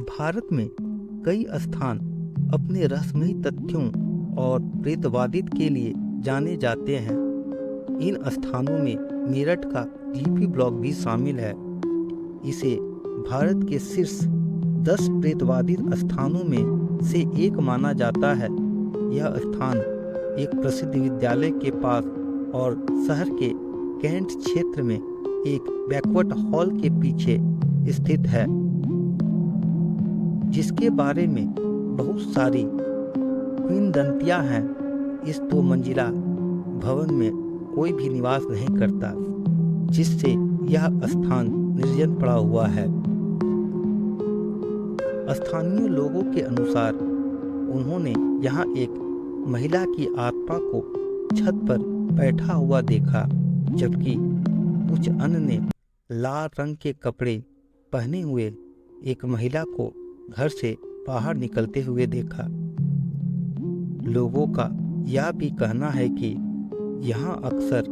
भारत में कई स्थान अपने रहस्यमयी तथ्यों और प्रेतवादित के लिए जाने जाते हैं। इन स्थानों में मेरठ का ग्लीपी ब्लॉक भी शामिल है। इसे भारत के शीर्ष 10 प्रेतवादित स्थानों में से एक माना जाता है। यह स्थान एक प्रसिद्ध विद्यालय के पास और शहर के कैंट क्षेत्र में एक बैंक्वेट हॉल के पीछे स्थित है, जिसके बारे में बहुत सारी किंवदंतियां हैं। इस 2 मंजिला भवन में कोई भी निवास नहीं करता, जिससे यह स्थान निर्जन पड़ा हुआ है। स्थानीय लोगों के अनुसार उन्होंने यहाँ एक महिला की आत्मा को छत पर बैठा हुआ देखा, जबकि कुछ अन्य ने लाल रंग के कपड़े पहने हुए एक महिला को घर से बाहर निकलते हुए देखा। लोगों का यह भी कहना है कि यहाँ अक्सर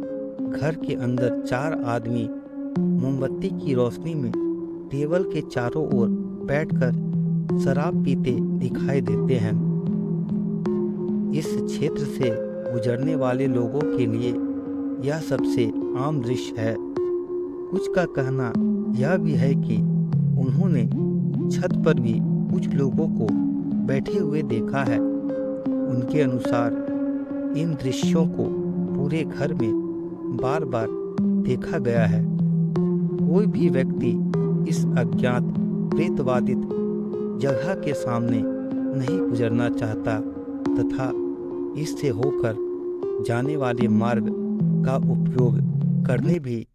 घर के अंदर 4 आदमी मोमबत्ती की रोशनी में टेबल के चारों ओर बैठकर शराब पीते दिखाई देते हैं। इस क्षेत्र से गुजरने वाले लोगों के लिए यह सबसे आम दृश्य है। कुछ का कहना यह भी है कि उन्होंने छत पर भी कुछ लोगों को बैठे हुए देखा है। उनके अनुसार इन दृश्यों को पूरे घर में बार बार देखा गया है। कोई भी व्यक्ति इस अज्ञात प्रेतवादित जगह के सामने नहीं गुजरना चाहता तथा इससे होकर जाने वाले मार्ग का उपयोग करने भी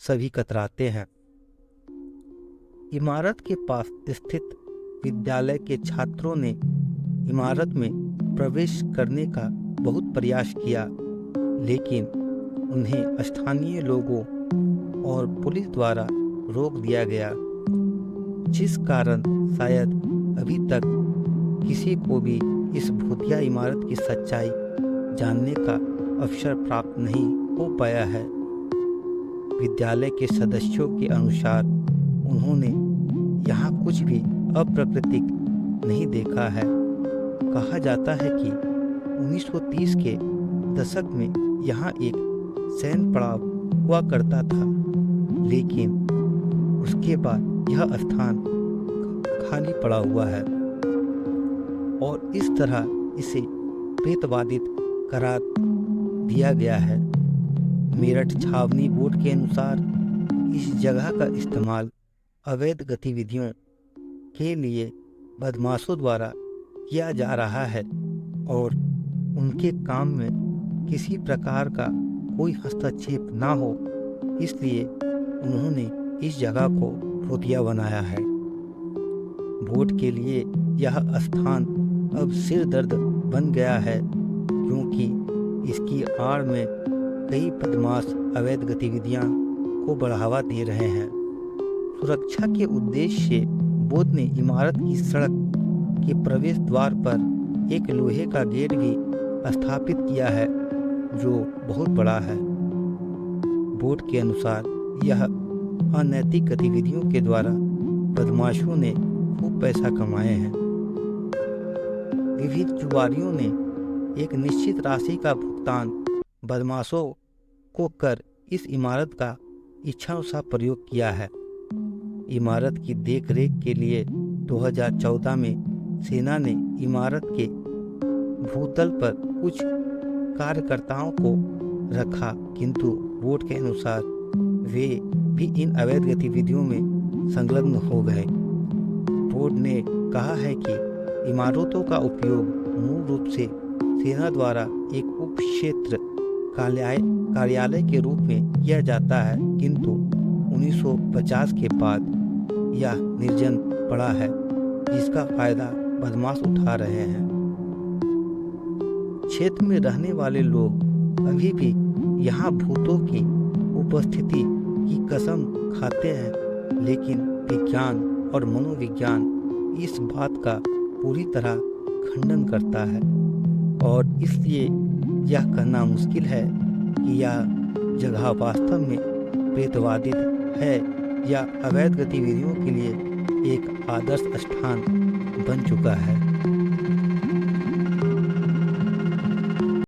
सभी कतराते हैं। इमारत के पास स्थित विद्यालय के छात्रों ने इमारत में प्रवेश करने का बहुत प्रयास किया, लेकिन उन्हें स्थानीय लोगों और पुलिस द्वारा रोक दिया गया, जिस कारण शायद अभी तक किसी को भी इस भूतिया इमारत की सच्चाई जानने का अवसर प्राप्त नहीं हो पाया है। विद्यालय के सदस्यों के अनुसार उन्होंने यहाँ कुछ भी अप्राकृतिक नहीं देखा है। कहा जाता है कि 1930 के दशक में यहाँ एक सैन्य पड़ाव हुआ करता था, लेकिन उसके बाद यह स्थान खाली पड़ा हुआ है और इस तरह इसे प्रेतवादित करार दिया गया है। मेरठ छावनी बोर्ड के अनुसार इस जगह का इस्तेमाल अवैध गतिविधियों के लिए बदमाशों द्वारा किया जा रहा है और उनके काम में किसी प्रकार का कोई हस्तक्षेप ना हो, इसलिए उन्होंने इस जगह को भूतिया बनाया है। बोर्ड के लिए यह स्थान अब सिर दर्द बन गया है, क्योंकि इसकी आड़ में कई बदमाश अवैध गतिविधियां को बढ़ावा दे रहे हैं। सुरक्षा के उद्देश्य से बोर्ड ने इमारत की सड़क के प्रवेश द्वार पर एक लोहे का गेट भी स्थापित किया है, जो बहुत बड़ा है। बोर्ड के अनुसार यह अनैतिक गतिविधियों के द्वारा बदमाशों ने खूब पैसा कमाए हैं। विविध जुआरियों ने एक निश्चित राशि का भुगतान बदमाशों को कर इस इमारत का इच्छानुसार प्रयोग किया है। इमारत की देखरेख के लिए 2014 में सेना ने इमारत के भूतल पर कुछ कार्यकर्ताओं को रखा, किंतु बोर्ड के अनुसार वे भी इन अवैध गतिविधियों में संलग्न हो गए। बोर्ड ने कहा है कि इमारतों का उपयोग मूल रूप से सेना द्वारा एक उप क्षेत्र कार्यालय के रूप में किया जाता है, किंतु 1950 के बाद यह निर्जन पड़ा है, जिसका फायदा बदमाश उठा रहे हैं। क्षेत्र में रहने वाले लोग अभी भी यहाँ भूतों की उपस्थिति की कसम खाते हैं, लेकिन विज्ञान और मनोविज्ञान इस बात का पूरी तरह खंडन करता है और इसलिए यह कहना मुश्किल है कि यह जगह वास्तव में प्रेतवादित है या अवैध गतिविधियों के लिए एक आदर्श स्थान बन चुका है।